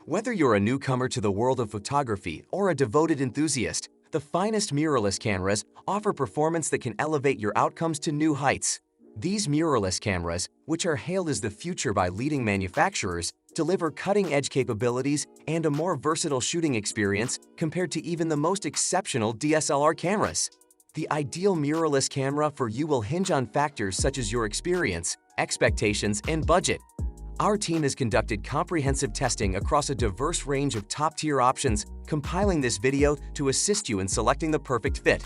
Whether you're a newcomer to the world of photography or a devoted enthusiast, the finest mirrorless cameras offer performance that can elevate your outcomes to new heights. These mirrorless cameras, which are hailed as the future by leading manufacturers, deliver cutting-edge capabilities and a more versatile shooting experience compared to even the most exceptional DSLR cameras. The ideal mirrorless camera for you will hinge on factors such as your experience, expectations, and budget. Our team has conducted comprehensive testing across a diverse range of top-tier options, compiling this video to assist you in selecting the perfect fit.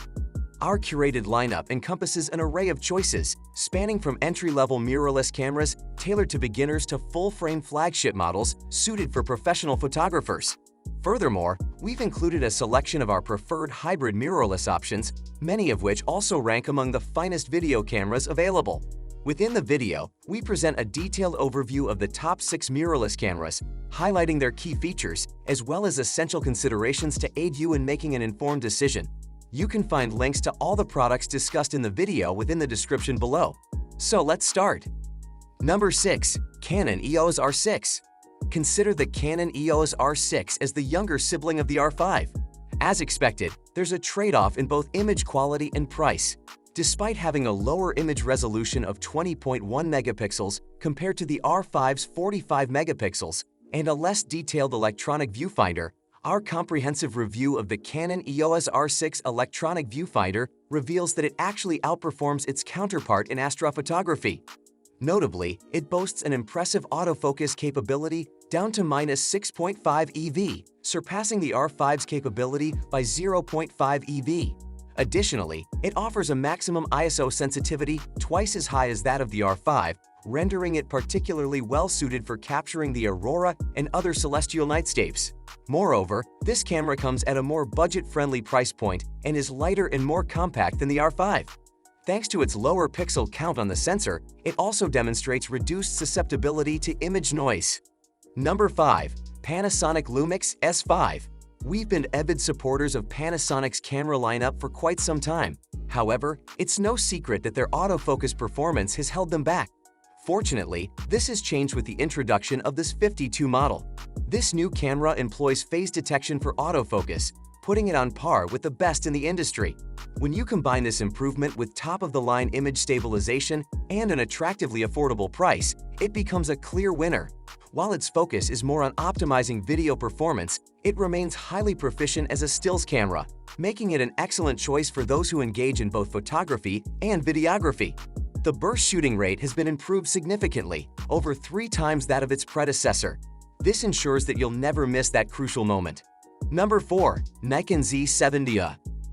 Our curated lineup encompasses an array of choices, spanning from entry-level mirrorless cameras tailored to beginners to full-frame flagship models suited for professional photographers. Furthermore, we've included a selection of our preferred hybrid mirrorless options, many of which also rank among the finest video cameras available. Within the video, we present a detailed overview of the top 6 mirrorless cameras, highlighting their key features, as well as essential considerations to aid you in making an informed decision. You can find links to all the products discussed in the video within the description below. So let's start. Number 6. Canon EOS R6. Consider the Canon EOS R6 as the younger sibling of the R5. As expected, there's a trade-off in both image quality and price. Despite having a lower image resolution of 20.1 megapixels compared to the R5's 45 megapixels and a less detailed electronic viewfinder, our comprehensive review of the Canon EOS R6 electronic viewfinder reveals that it actually outperforms its counterpart in astrophotography. Notably, it boasts an impressive autofocus capability down to -6.5 EV, surpassing the R5's capability by 0.5 EV. Additionally, it offers a maximum ISO sensitivity twice as high as that of the R5, rendering it particularly well-suited for capturing the aurora and other celestial nightscapes. Moreover, this camera comes at a more budget-friendly price point and is lighter and more compact than the R5. Thanks to its lower pixel count on the sensor, it also demonstrates reduced susceptibility to image noise. Number 5. Panasonic Lumix S5. We've been avid supporters of Panasonic's camera lineup for quite some time. However, it's no secret that their autofocus performance has held them back. Fortunately, this has changed with the introduction of this 52 model. This new camera employs phase detection for autofocus, putting it on par with the best in the industry. When you combine this improvement with top-of-the-line image stabilization and an attractively affordable price, it becomes a clear winner. While its focus is more on optimizing video performance, it remains highly proficient as a stills camera, making it an excellent choice for those who engage in both photography and videography. The burst shooting rate has been improved significantly, over 3 times that of its predecessor. This ensures that you'll never miss that crucial moment. Number 4. Nikon Z7 II.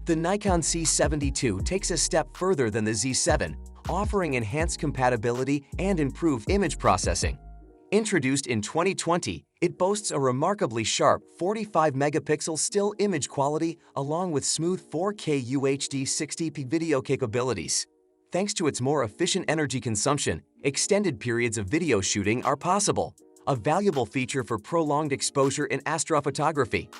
The Nikon C7 II takes a step further than the Z7, offering enhanced compatibility and improved image processing. Introduced in 2020, it boasts a remarkably sharp 45-megapixel still image quality along with smooth 4K UHD 60p video capabilities. Thanks to its more efficient energy consumption, extended periods of video shooting are possible, a valuable feature for prolonged exposure in astrophotography.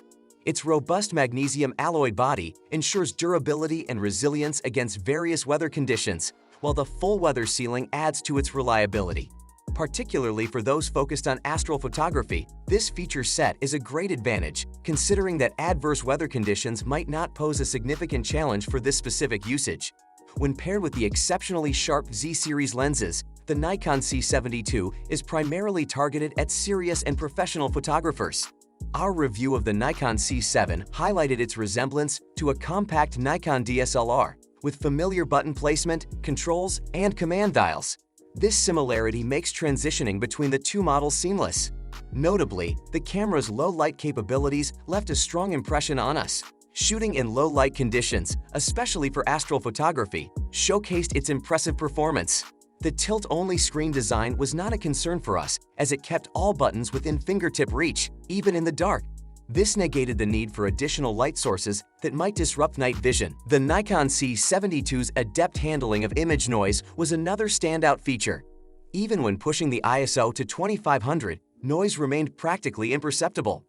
Its robust magnesium alloy body ensures durability and resilience against various weather conditions, while the full weather sealing adds to its reliability. Particularly for those focused on astrophotography, this feature set is a great advantage, considering that adverse weather conditions might not pose a significant challenge for this specific usage. When paired with the exceptionally sharp Z-series lenses, the Nikon C7 II is primarily targeted at serious and professional photographers. Our review of the Nikon C7 highlighted its resemblance to a compact Nikon DSLR, with familiar button placement, controls, and command dials. This similarity makes transitioning between the two models seamless. Notably, the camera's low-light capabilities left a strong impression on us. Shooting in low-light conditions, especially for astrophotography, showcased its impressive performance. The tilt-only screen design was not a concern for us, as it kept all buttons within fingertip reach, even in the dark. This negated the need for additional light sources that might disrupt night vision. The Nikon C7 II's adept handling of image noise was another standout feature. Even when pushing the ISO to 2500, noise remained practically imperceptible.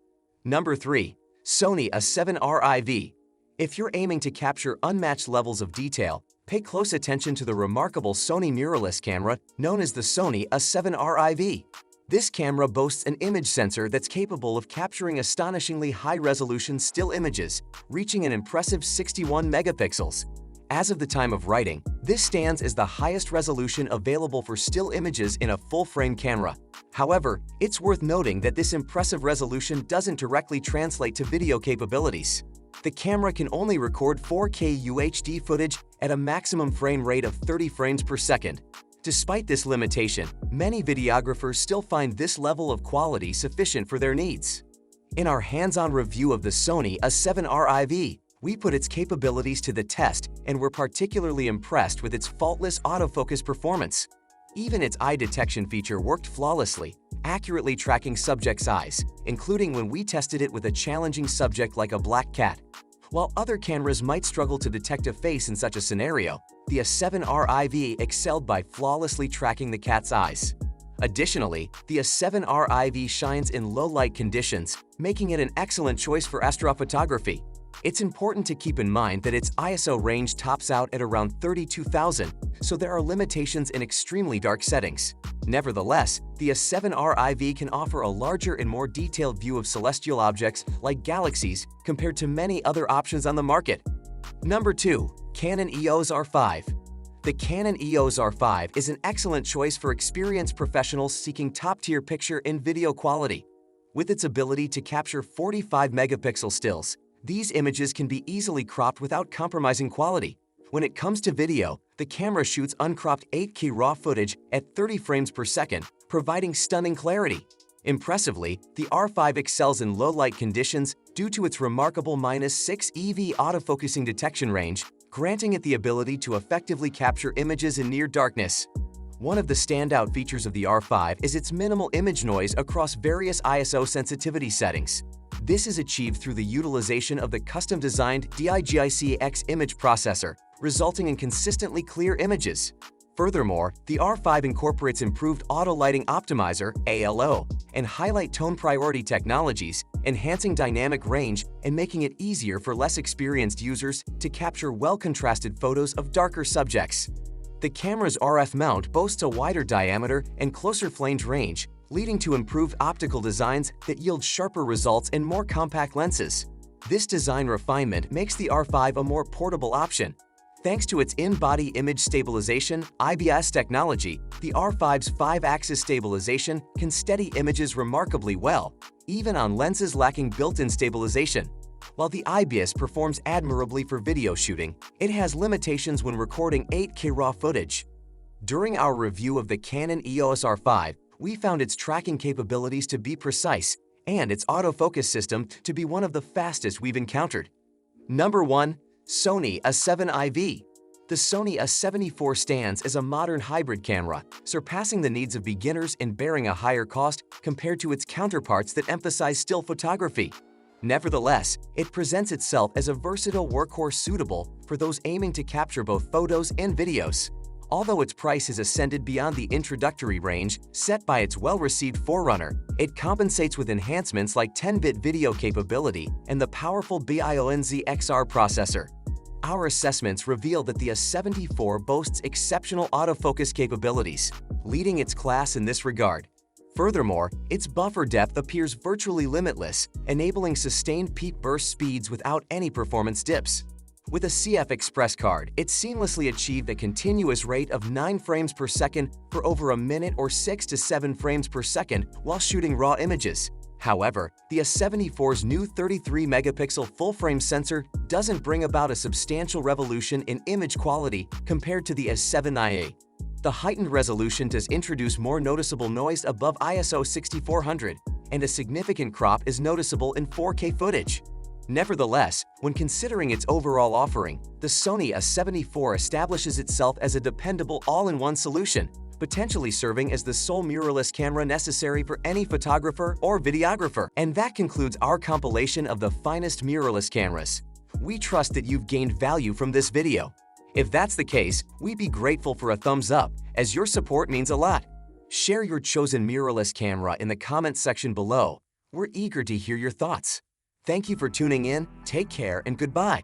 Number 3. Sony A7R IV. If you're aiming to capture unmatched levels of detail, pay close attention to the remarkable Sony mirrorless camera known as the Sony A7R IV. This camera boasts an image sensor that's capable of capturing astonishingly high-resolution still images, reaching an impressive 61 megapixels. As of the time of writing, this stands as the highest resolution available for still images in a full-frame camera. However, it's worth noting that this impressive resolution doesn't directly translate to video capabilities. The camera can only record 4K UHD footage at a maximum frame rate of 30 frames per second. Despite this limitation, many videographers still find this level of quality sufficient for their needs. In our hands-on review of the Sony A7R IV, we put its capabilities to the test and were particularly impressed with its faultless autofocus performance. Even its eye detection feature worked flawlessly, accurately tracking subjects' eyes, including when we tested it with a challenging subject like a black cat. While other cameras might struggle to detect a face in such a scenario, the A7R IV excelled by flawlessly tracking the cat's eyes. Additionally, the A7R IV shines in low-light conditions, making it an excellent choice for astrophotography. It's important to keep in mind that its ISO range tops out at around 32,000, so there are limitations in extremely dark settings. Nevertheless, the A7R IV can offer a larger and more detailed view of celestial objects like galaxies compared to many other options on the market. Number 2. Canon EOS R5. The Canon EOS R5 is an excellent choice for experienced professionals seeking top-tier picture and video quality. With its ability to capture 45 megapixel stills, these images can be easily cropped without compromising quality. When it comes to video, the camera shoots uncropped 8K raw footage at 30 frames per second, providing stunning clarity. Impressively, the R5 excels in low-light conditions due to its remarkable -6 EV autofocusing detection range, granting it the ability to effectively capture images in near darkness. One of the standout features of the R5 is its minimal image noise across various ISO sensitivity settings. This is achieved through the utilization of the custom-designed DIGIC-X image processor, resulting in consistently clear images. Furthermore, the R5 incorporates improved auto lighting optimizer (ALO) and highlight tone priority technologies, enhancing dynamic range and making it easier for less experienced users to capture well-contrasted photos of darker subjects. The camera's RF mount boasts a wider diameter and closer flange range, leading to improved optical designs that yield sharper results in more compact lenses. This design refinement makes the R5 a more portable option. Thanks to its in-body image stabilization (IBS) technology, the R5's 5-axis stabilization can steady images remarkably well, even on lenses lacking built-in stabilization. While the IBIS performs admirably for video shooting, it has limitations when recording 8K raw footage. During our review of the Canon EOS R5, we found its tracking capabilities to be precise and its autofocus system to be one of the fastest we've encountered. Number 1. Sony A7 IV. The Sony A7 IV stands as a modern hybrid camera, surpassing the needs of beginners and bearing a higher cost compared to its counterparts that emphasize still photography. Nevertheless, it presents itself as a versatile workhorse suitable for those aiming to capture both photos and videos. Although its price has ascended beyond the introductory range set by its well-received forerunner, it compensates with enhancements like 10-bit video capability and the powerful BIONZ XR processor. Our assessments reveal that the A7 IV boasts exceptional autofocus capabilities, leading its class in this regard. Furthermore, its buffer depth appears virtually limitless, enabling sustained peak burst speeds without any performance dips. With a CF Express card, it seamlessly achieved a continuous rate of 9 frames per second for over a minute or 6 to 7 frames per second while shooting raw images. However, the A7 IV's new 33-megapixel full-frame sensor doesn't bring about a substantial revolution in image quality compared to the A7iv. The heightened resolution does introduce more noticeable noise above ISO 6400, and a significant crop is noticeable in 4K footage. Nevertheless, when considering its overall offering, the Sony A7 IV establishes itself as a dependable all-in-one solution, potentially serving as the sole mirrorless camera necessary for any photographer or videographer. And that concludes our compilation of the finest mirrorless cameras. We trust that you've gained value from this video. If that's the case, we'd be grateful for a thumbs up, as your support means a lot. Share your chosen mirrorless camera in the comments section below. We're eager to hear your thoughts. Thank you for tuning in, take care, and goodbye.